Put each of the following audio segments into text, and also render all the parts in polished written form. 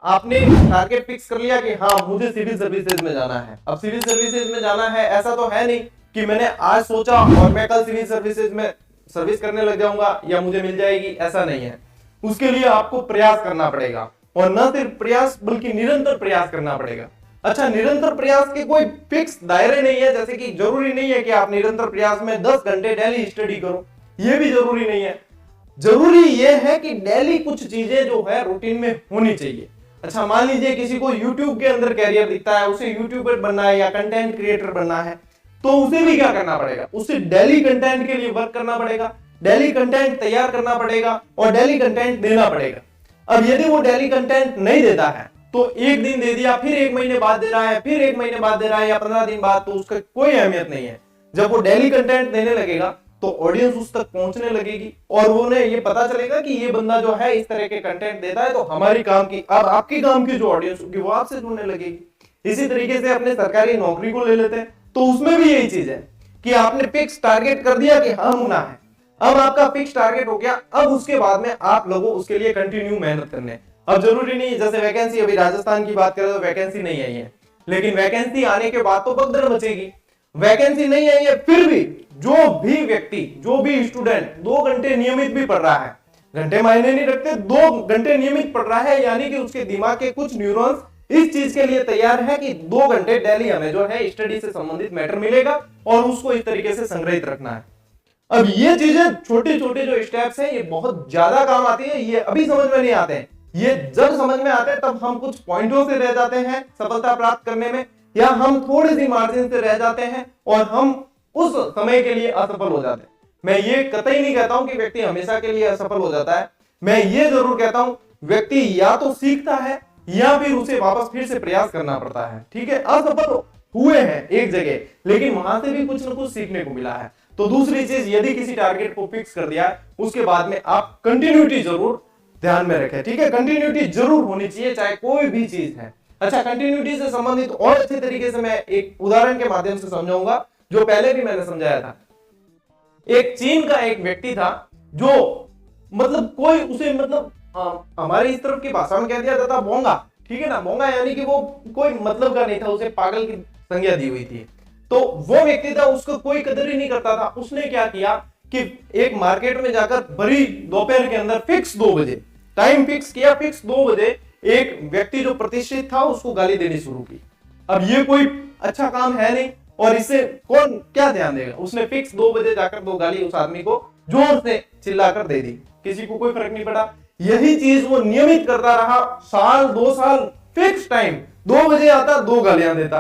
आपने target fix कर लिया कि हाँ मुझे सिविल सर्विसेज में जाना है। अब सिविल सर्विसेज में जाना है, ऐसा तो है नहीं कि मैंने आज सोचा और मैं कल सिविल सर्विसेज में सर्विस करने लग जाऊंगा या मुझे मिल जाएगी, ऐसा नहीं है। उसके लिए आपको प्रयास करना पड़ेगा, और न सिर्फ प्रयास बल्कि निरंतर प्रयास करना पड़ेगा। अच्छा, निरंतर प्रयास के कोई फिक्स दायरे नहीं है, जैसे कि जरूरी नहीं है कि आप निरंतर प्रयास में 10 घंटे डेली स्टडी करो, ये भी जरूरी नहीं है। जरूरी ये है कि डेली कुछ चीजें जो है रूटीन में होनी चाहिए। अच्छा, मान लीजिए किसी को YouTube के अंदर कैरियर दिखता है, उसे यूट्यूबर बनना है या कंटेंट क्रिएटर बनना है, तो उसे भी क्या करना पड़ेगा, उसे डेली कंटेंट के लिए वर्क करना पड़ेगा, डेली कंटेंट तैयार करना पड़ेगा और डेली कंटेंट देना पड़ेगा। अब यदि वो डेली कंटेंट नहीं देता है तो एक दिन दे दिया, फिर 1 महीने बाद दे रहा है, फिर 1 महीने बाद दे रहा है या 15 दिन बाद, तो उसका कोई अहमियत नहीं है। जब वो डेली कंटेंट देने लगेगा तो ऑडियंस उस तक पहुंचने लगेगी और उन्हें ये पता चलेगा कि ये बंदा जो है इस तरह के कंटेंट देता है, तो हमारी काम की, अब आपके काम की जो ऑडियंस होगी वो आपसे जुड़ने लगेगी। इसी तरीके से अपने सरकारी नौकरी को ले लेते हैं, तो उसमें भी यही चीज है कि आपने फिक्स टारगेट कर दिया कि हाँ होना है। अब आपका फिक्स टारगेट हो गया, अब उसके बाद में आप लोगों उसके लिए कंटिन्यू मेहनत करने। अब जरूरी नहीं, जैसे वैकेंसी, अभी राजस्थान की बात करें तो वैकेंसी नहीं आई है, लेकिन वैकेंसी आने के बाद तो भगदड़ मचेगी। वैकेंसी नहीं आई है, फिर भी जो भी व्यक्ति, जो भी स्टूडेंट 2 घंटे नियमित भी पढ़ रहा है, घंटे मायने नहीं रखते, 2 घंटे नियमित पढ़ रहा है, यानी कि उसके दिमाग के कुछ न्यूरॉन्स इस चीज के लिए तैयार है कि 2 घंटे डेली हमें जो है स्टडी से संबंधित मैटर मिलेगा और उसको इस तरीके से संग्रहित रखना है। अब ये चीजें छोटे छोटे जो स्टेप्स हैं ये बहुत ज्यादा काम आती है, ये अभी समझ में नहीं आते हैं, ये जब समझ में आते हैं तब हम कुछ पॉइंटों से रह जाते हैं सफलता प्राप्त करने में, या हम थोड़ी सी मार्जिन से रह जाते हैं और हम उस समय के लिए असफल हो जाते हैं। मैं ये कतई नहीं कहता हूं कि व्यक्ति हमेशा के लिए असफल हो जाता है, मैं ये जरूर कहता हूं व्यक्ति या तो सीखता है या फिर उसे वापस फिर से प्रयास करना पड़ता है। ठीक है, असफल हुए हैं एक जगह, लेकिन वहां से भी कुछ ना कुछ सीखने को मिला है। तो दूसरी चीज, यदि किसी टारगेट को फिक्स कर दिया उसके बाद में आप कंटिन्यूटी जरूर ध्यान में रखें। ठीक है, कंटिन्यूटी जरूर होनी चाहिए, चाहे कोई भी चीज है। अच्छा, कंटिन्यूटी से संबंधित और अच्छे तरीके से मैं एक उदाहरण के माध्यम से समझाऊंगा, जो पहले भी मैंने समझाया था। एक चीन का एक व्यक्ति था जो मतलब कोई उसे मतलब हमारे इस तरफ की भाषा में कह दिया जाता बोंगा। ठीक है ना, बोंगा यानी कि वो कोई मतलब का नहीं था, उसे पागल की संज्ञा दी हुई थी। तो वो व्यक्ति था, उसको कोई कदर ही नहीं करता था। उसने क्या किया कि एक मार्केट में जाकर बड़ी दोपहर के अंदर फिक्स 2 बजे टाइम फिक्स किया, फिक्स 2 बजे एक व्यक्ति जो प्रतिष्ठित था उसको गाली देनी शुरू की। अब ये कोई अच्छा काम है नहीं और इससे कौन क्या ध्यान देगा। उसने फिक्स 2 बजे जाकर 2 गाली उस आदमी को जोर से चिल्लाकर दे दी, किसी को कोई फर्क नहीं पड़ा। यही चीज वो नियमित करता रहा, साल 2 साल, फिक्स टाइम 2 बजे आता, 2 गालियां देता।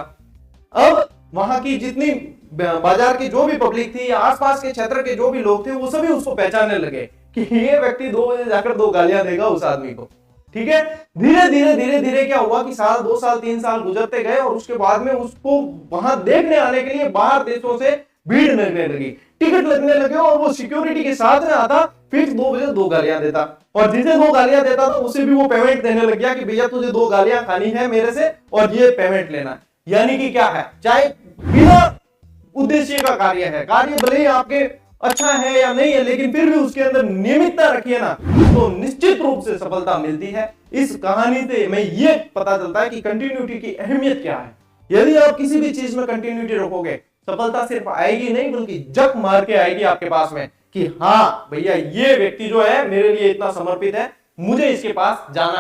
अब वहां की जितनी बाजार की जो भी पब्लिक थी या आसपास के क्षेत्र के जो भी लोग थे वो सभी उसको पहचानने लगे कि ये व्यक्ति 2 बजे जाकर 2 गालियां देगा उस आदमी को। ठीक है, धीरे धीरे धीरे धीरे क्या हुआ कि साल 2 साल 3 साल गुजरते गए और उसके बाद में उसको वहां देखने आने के लिए बाहर देशों से भीड़ लगने लगी, टिकट लगने लगे और वो सिक्योरिटी के साथ में आता, फिक्स 2 बजे 2 गालियां देता और जिसे 2 गालियां देता था उसे भी वो पेमेंट देने लग गया कि भैया तुझे 2 गालियां खानी है मेरे से और ये पेमेंट लेना। यानी कि क्या है, चाहे बिना उद्देश्य का कार्य है, कार्य भले ही आपके अच्छा है या नहीं है, लेकिन फिर भी उसके अंदर नियमितता रखिए ना, तो निश्चित रूप से सफलता मिलती है। इस कहानी से हमें ये पता चलता है कि कंटिन्यूटी की अहमियत क्या है। यदि आप किसी भी चीज में कंटिन्यूटी रखोगे, सफलता सिर्फ आएगी नहीं बल्कि जक मार के आएगी आपके पास में कि हाँ भैया ये व्यक्ति जो है मेरे लिए इतना समर्पित है, मुझे इसके पास जाना है।